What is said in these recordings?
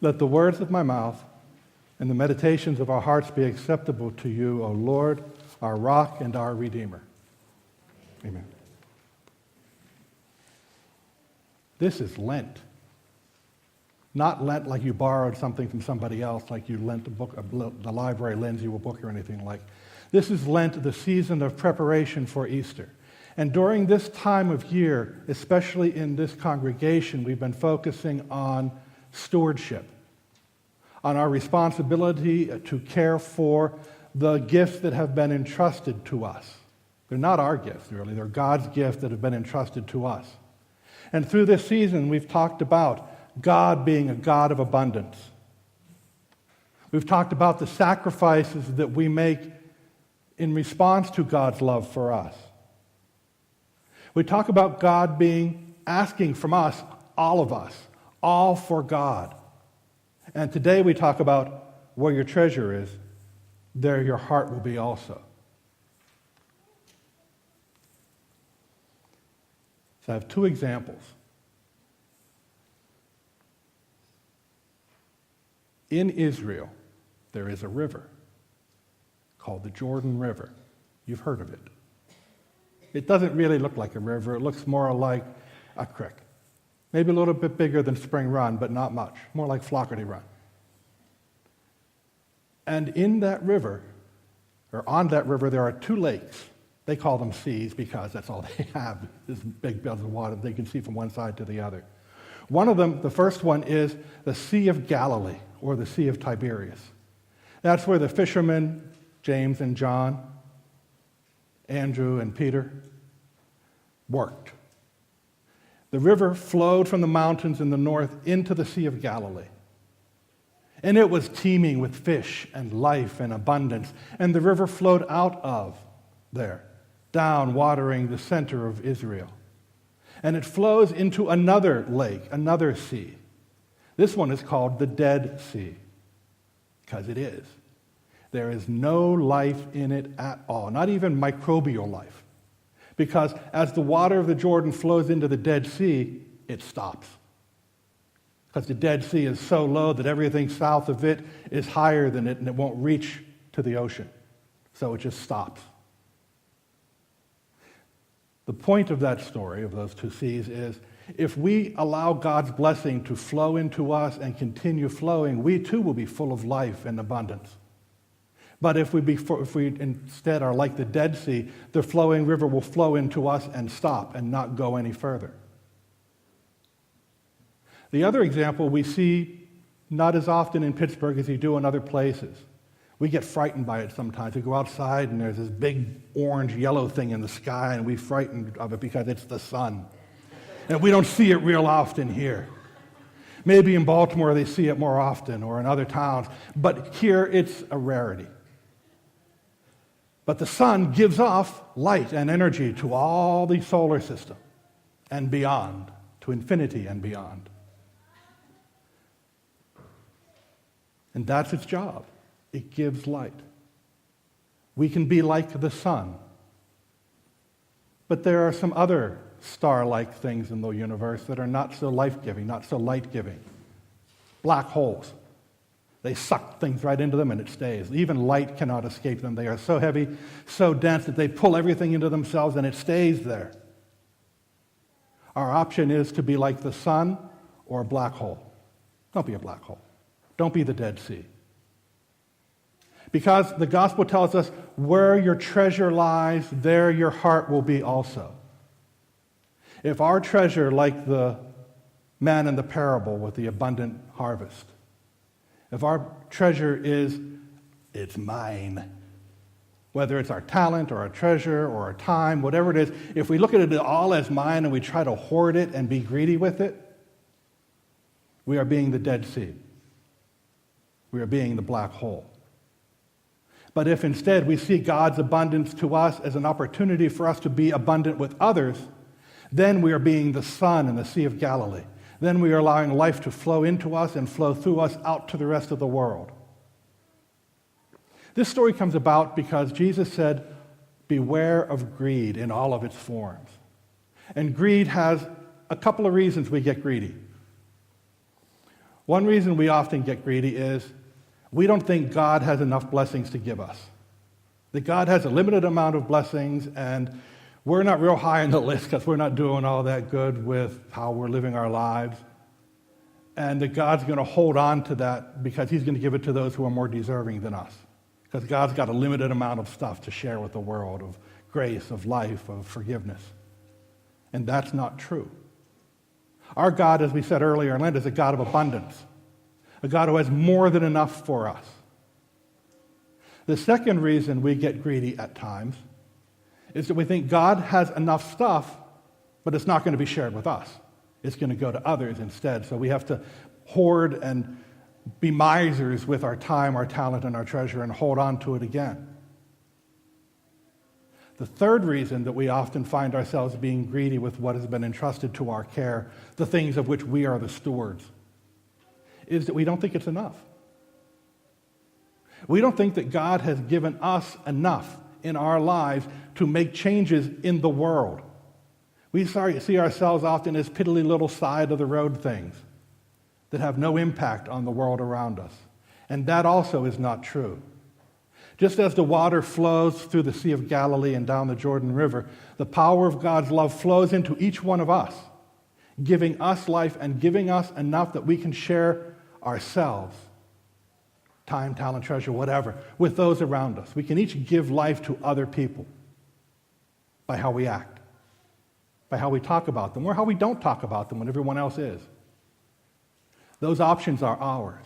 Let the words of my mouth and the meditations of our hearts be acceptable to you, O Lord, our rock and our Redeemer. Amen. This is Lent. Not Lent like you borrowed something from somebody else, like you lent a book, the library lends you a book or anything like. This is Lent, the season of preparation for Easter. And during this time of year, especially in this congregation, we've been focusing on stewardship, on our responsibility to care for the gifts that have been entrusted to us. They're not our gifts, really. They're God's gifts that have been entrusted to us. And through this season, we've talked about God being a God of abundance. We've talked about the sacrifices that we make in response to God's love for us. We talk about God asking from us, all of us, all for God. And today we talk about where your treasure is, there your heart will be also. So I have two examples. In Israel, there is a river called the Jordan River. You've heard of it. It doesn't really look like a river. It looks more like a creek. Maybe a little bit bigger than Spring Run, but not much. More like Flockerty Run. And in that river, or on that river, there are two lakes. They call them seas because that's all they have, this big beds of water they can see from one side to the other. One of them, the first one, is the Sea of Galilee, or the Sea of Tiberias. That's where the fishermen, James and John, Andrew and Peter, worked. The river flowed from the mountains in the north into the Sea of Galilee. And it was teeming with fish and life and abundance. And the river flowed out of there, down, watering the center of Israel. And it flows into another lake, another sea. This one is called the Dead Sea, because it is. There is no life in it at all, not even microbial life. Because as the water of the Jordan flows into the Dead Sea, it stops. Because the Dead Sea is so low that everything south of it is higher than it, and it won't reach to the ocean. So it just stops. The point of that story, of those two seas, is if we allow God's blessing to flow into us and continue flowing, we too will be full of life and abundance. But if we instead are like the Dead Sea, the flowing river will flow into us and stop and not go any further. The other example we see not as often in Pittsburgh as you do in other places. We get frightened by it sometimes. We go outside and there's this big orange, yellow thing in the sky and we're frightened of it because it's the sun. And we don't see it real often here. Maybe in Baltimore they see it more often or in other towns, but here it's a rarity. But the sun gives off light and energy to all the solar system and beyond, to infinity and beyond. And that's its job. It gives light. We can be like the sun. But there are some other star-like things in the universe that are not so life-giving, not so light-giving. Black holes. They suck things right into them and it stays. Even light cannot escape them. They are so heavy, so dense that they pull everything into themselves and it stays there. Our option is to be like the sun or a black hole. Don't be a black hole. Don't be the Dead Sea. Because the gospel tells us where your treasure lies, there your heart will be also. If our treasure, like the man in the parable with the abundant harvest, if our treasure is, it's mine, whether it's our talent or our treasure or our time, whatever it is, if we look at it all as mine and we try to hoard it and be greedy with it, we are being the Dead Sea. We are being the black hole. But if instead we see God's abundance to us as an opportunity for us to be abundant with others, then we are being the sun in the Sea of Galilee. Then we are allowing life to flow into us and flow through us out to the rest of the world. This story comes about because Jesus said, beware of greed in all of its forms. And greed has a couple of reasons we get greedy. One reason we often get greedy is we don't think God has enough blessings to give us. That God has a limited amount of blessings, and we're not real high on the list because we're not doing all that good with how we're living our lives. And that God's going to hold on to that because he's going to give it to those who are more deserving than us. Because God's got a limited amount of stuff to share with the world, of grace, of life, of forgiveness. And that's not true. Our God, as we said earlier in Lent, is a God of abundance. A God who has more than enough for us. The second reason we get greedy at times is that we think God has enough stuff, but it's not going to be shared with us. It's going to go to others instead. So we have to hoard and be misers with our time, our talent, and our treasure and hold on to it again. The third reason that we often find ourselves being greedy with what has been entrusted to our care, the things of which we are the stewards, is that we don't think it's enough. We don't think that God has given us enough in our lives to make changes in the world. We see ourselves often as piddly little side-of-the-road things that have no impact on the world around us. And that also is not true. Just as the water flows through the Sea of Galilee and down the Jordan River, the power of God's love flows into each one of us, giving us life and giving us enough that we can share ourselves, time, talent, treasure, whatever, with those around us. We can each give life to other people by how we act, by how we talk about them, or how we don't talk about them when everyone else is. Those options are ours.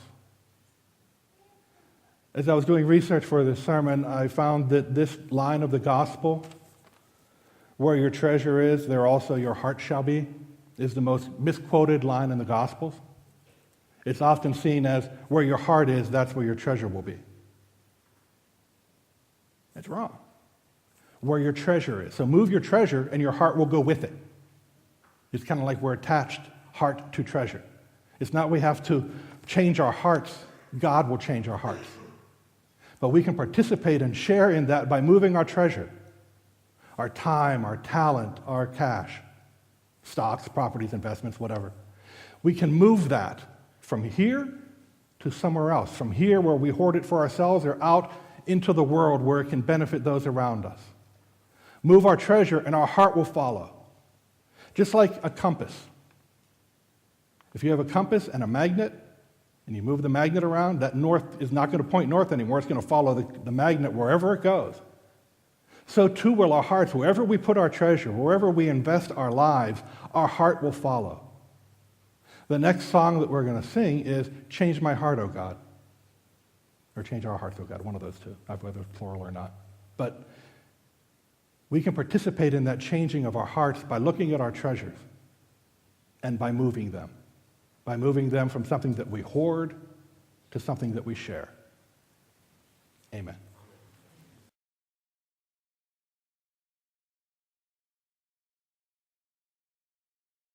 As I was doing research for this sermon, I found that this line of the gospel, where your treasure is, there also your heart shall be, is the most misquoted line in the Gospels. It's often seen as where your heart is, that's where your treasure will be. It's wrong. Where your treasure is. So move your treasure and your heart will go with it. It's kind of like we're attached heart to treasure. It's not we have to change our hearts. God will change our hearts. But we can participate and share in that by moving our treasure, our time, our talent, our cash, stocks, properties, investments, whatever. We can move that from here to somewhere else, from here where we hoard it for ourselves or out into the world where it can benefit those around us. Move our treasure and our heart will follow. Just like a compass. If you have a compass and a magnet, and you move the magnet around, that north is not going to point north anymore. It's going to follow the magnet wherever it goes. So too will our hearts. Wherever we put our treasure, wherever we invest our lives, our heart will follow. The next song that we're going to sing is Change My Heart, O God. Or Change Our Hearts, O God, one of those two, whether it's plural or not. But we can participate in that changing of our hearts by looking at our treasures and by moving them. By moving them from something that we hoard to something that we share. Amen.